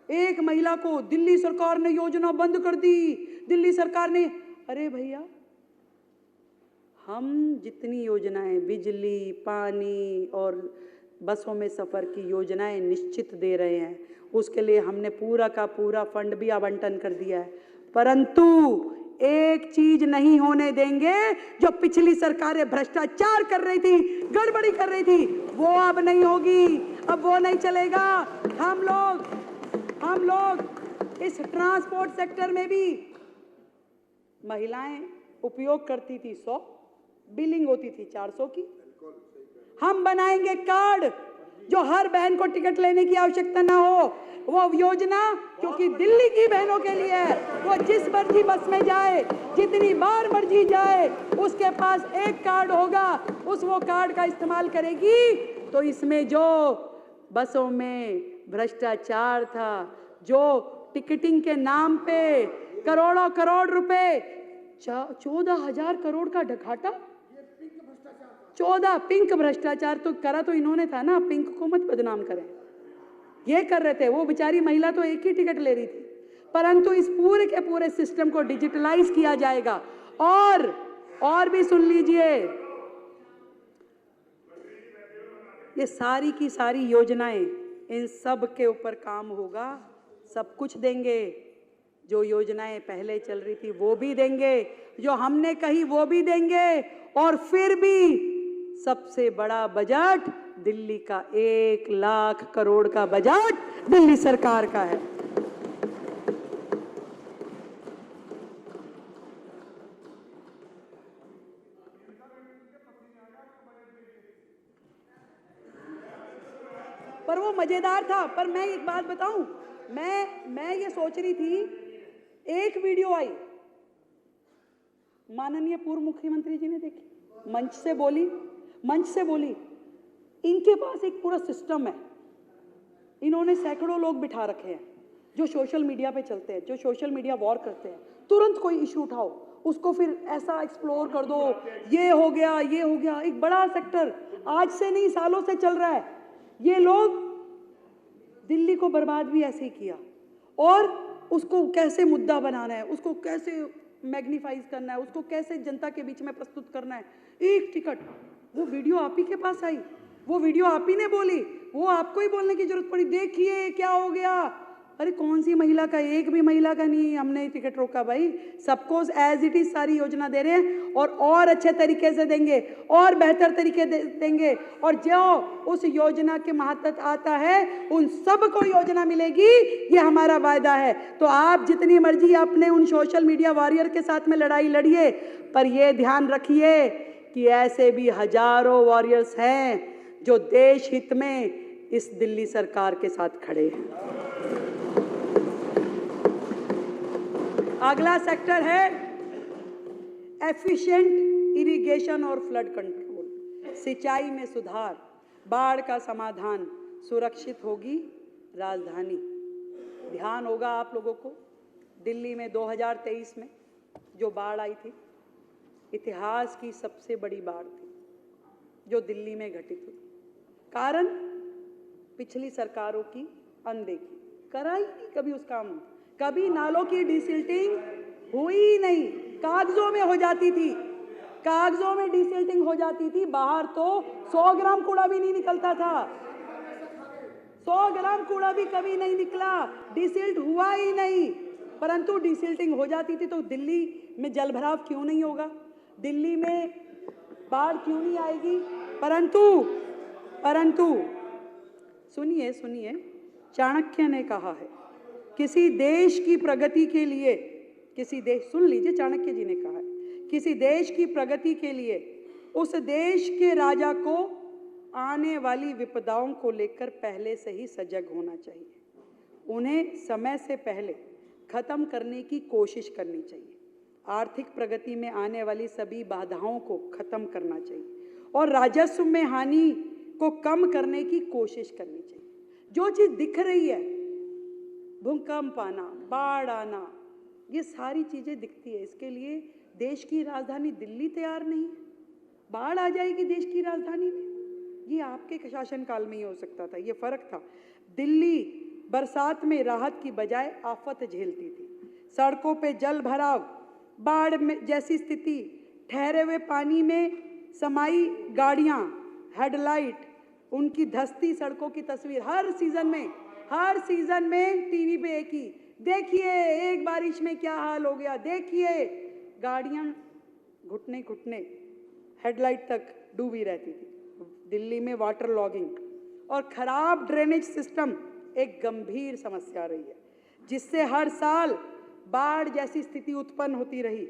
एक महिला को दिल्ली सरकार ने योजना बंद कर दी, दिल्ली सरकार ने। अरे भैया, हम जितनी योजनाएं बिजली, पानी और बसों में सफ़र की योजनाएं निश्चित दे रहे हैं, उसके लिए हमने पूरा का पूरा फंड भी आवंटन कर दिया है। परंतु एक चीज नहीं होने देंगे, जो पिछली सरकारें भ्रष्टाचार कर रही थी, गड़बड़ी कर रही थी, वो अब नहीं होगी, अब वो नहीं चलेगा। हम लोग इस ट्रांसपोर्ट सेक्टर में भी महिलाएं उपयोग करती थी 100, बिलिंग होती थी 400 की। हम बनाएंगे कार्ड जो हर बहन को टिकट लेने की आवश्यकता ना हो। वो योजना क्योंकि दिल्ली की बहनों के लिए है, वो जिस मर्जी बस में जाए, जितनी बार मर्जी जाए, उसके पास एक कार्ड होगा, वो कार्ड का इस्तेमाल करेगी। तो इसमें जो बसों में भ्रष्टाचार था, जो टिकटिंग के नाम पे करोड़ों करोड़ रुपए, 14,000 करोड़ का घाटा, 14 पिंक भ्रष्टाचार तो करा तो इन्होंने था ना, पिंक को मत बदनाम करें, ये कर रहे थे। वो बेचारी महिला तो एक ही टिकट ले रही थी। परंतु इस पूरे के पूरे सिस्टम को डिजिटलाइज किया जाएगा। और भी सुन लीजिए, ये सारी की सारी योजनाएं, इन सब के ऊपर काम होगा। सब कुछ देंगे, जो योजनाएं पहले चल रही थी वो भी देंगे, जो हमने कही वो भी देंगे। और फिर भी सबसे बड़ा बजट दिल्ली का 1 लाख करोड़ का बजट दिल्ली सरकार का है। पर वो मजेदार था। पर मैं एक बात बताऊं, मैं ये सोच रही थी, एक वीडियो आई, माननीय पूर्व मुख्यमंत्री जी ने देखी, मंच से बोली, इनके पास एक पूरा सिस्टम है, इन्होंने सैकड़ों लोग बिठा रखे हैं जो सोशल मीडिया पे चलते हैं, जो सोशल मीडिया वॉर करते हैं। तुरंत कोई इशू उठाओ, उसको फिर ऐसा एक्सप्लोर कर दो, ये हो गया। एक बड़ा सेक्टर आज से नहीं, सालों से चल रहा है। ये लोग दिल्ली को बर्बाद भी ऐसे ही किया, और उसको कैसे मुद्दा बनाना है, उसको कैसे मैग्नीफाइज करना है, उसको कैसे जनता के बीच में प्रस्तुत करना है। एक टिकट, वो वीडियो आप ही के पास आई, वो वीडियो आप ही ने बोली, वो आपको ही बोलने की जरूरत पड़ी, देखिए क्या हो गया। अरे कौन सी महिला का, एक भी महिला का नहीं हमने टिकट रोका भाई, सबको एज इट इज सारी योजना दे रहे हैं, और अच्छे तरीके से देंगे, और बेहतर तरीके देंगे। और जो उस योजना के महत्व आता है, उन सबको योजना मिलेगी, ये हमारा वायदा है। तो आप जितनी मर्जी अपने उन सोशल मीडिया वॉरियर के साथ में लड़ाई लड़िए, पर ये ध्यान रखिए कि ऐसे भी हजारों वॉरियर्स हैं जो देश हित में इस दिल्ली सरकार के साथ खड़े हैं। अगला सेक्टर है एफिशिएंट इरिगेशन और फ्लड कंट्रोल, सिंचाई में सुधार, बाढ़ का समाधान, सुरक्षित होगी राजधानी। ध्यान होगा आप लोगों को, दिल्ली में 2023 में जो बाढ़ आई थी, इतिहास की सबसे बड़ी बाढ़ थी जो दिल्ली में घटित हुई। कारण पिछली सरकारों की अनदेखी, कराई नहीं कभी उस काम, कभी नालों की डिसिल्टिंग हुई नहीं, कागजों में हो जाती थी, कागजों में डिसिल्टिंग हो जाती थी, बाहर तो 100 ग्राम कूड़ा भी नहीं निकलता था, 100 ग्राम कूड़ा भी कभी नहीं निकला, डिसिल्ट हुआ ही नहीं। परंतु डिसिल्टिंग हो जाती थी, तो दिल्ली में जलभराव क्यों नहीं होगा, दिल्ली में बाढ़ क्यों नहीं आएगी। परंतु सुनिए, चाणक्य ने कहा है, किसी देश की प्रगति के लिए, सुन लीजिए, चाणक्य जी ने कहा है, किसी देश की प्रगति के लिए उस देश के राजा को आने वाली विपदाओं को लेकर पहले से ही सजग होना चाहिए, उन्हें समय से पहले खत्म करने की कोशिश करनी चाहिए, आर्थिक प्रगति में आने वाली सभी बाधाओं को खत्म करना चाहिए, और राजस्व में हानि को कम करने की कोशिश करनी चाहिए। जो चीज दिख रही है, भूकंप आना, बाढ़ आना, ये सारी चीजें दिखती है, इसके लिए देश की राजधानी दिल्ली तैयार नहीं है। बाढ़ आ जाएगी देश की राजधानी में, ये आपके शासन काल में ही हो सकता था, ये फर्क था। दिल्ली बरसात में राहत की बजाय आफत झेलती थी। सड़कों पे जल भराव, बाढ़ में जैसी स्थिति, ठहरे हुए पानी में समाई गाड़ियां, हेडलाइट, उनकी धंसती सड़कों की तस्वीर। हर सीजन में टीवी पे एक ही, देखिए एक बारिश में क्या हाल हो गया, देखिए गाड़ियां घुटने घुटने हेडलाइट तक डूबी रहती थी। दिल्ली में वाटर लॉगिंग और खराब ड्रेनेज सिस्टम एक गंभीर समस्या रही है, जिससे हर साल बाढ़ जैसी स्थिति उत्पन्न होती रही।